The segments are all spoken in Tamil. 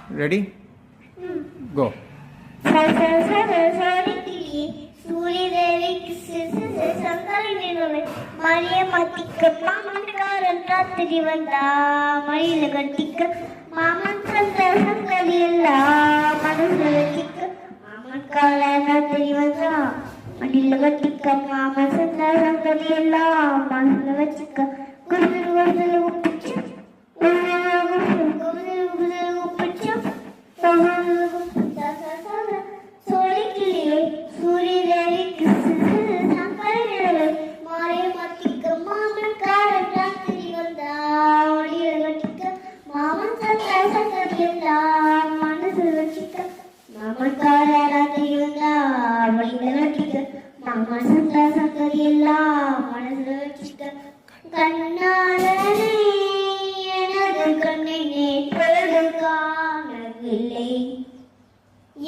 ரெடி கோ. மாமன்காரன் ராத்திரி வந்தா மடியில கட்டிக்க மாமன் சங்கதி எல்லாம் மனசுல வச்சிக்க மாமன்காரன் ராத்திரி வந்தா மடியில கட்டிக்க மாமன் சங்கதி எல்லாம் மனசுல வச்சிக்க குதிரை குதிரை உப்பிச்சு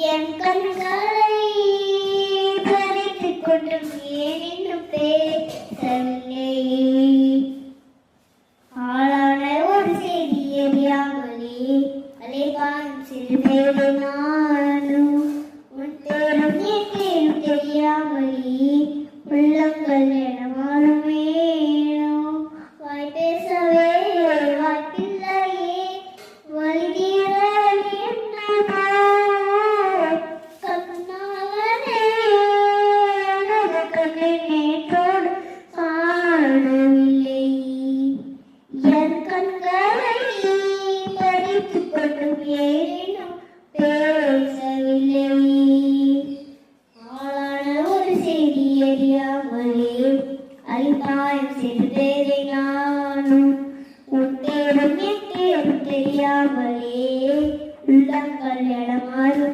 என் கண்களை பறித்துக் கொண்டு ஏனினும் பேசவில்லை. ஆளான ஒரு செய்தி எரியாமலே அலைபாயும் சிறு பேரு நானும் உன் தேரும் என் தேரும் தெரியாமலே உள்ளங்கள் எனமாலும் வேணும். வாய் பேசவே வாய்ப்பில்லையே வலிதீர அல்பாயம் செய்து பேரை நானும் உன் தேரும் என் தேரும் தெரியாமலே உள்ளங்கள் இடமாறும்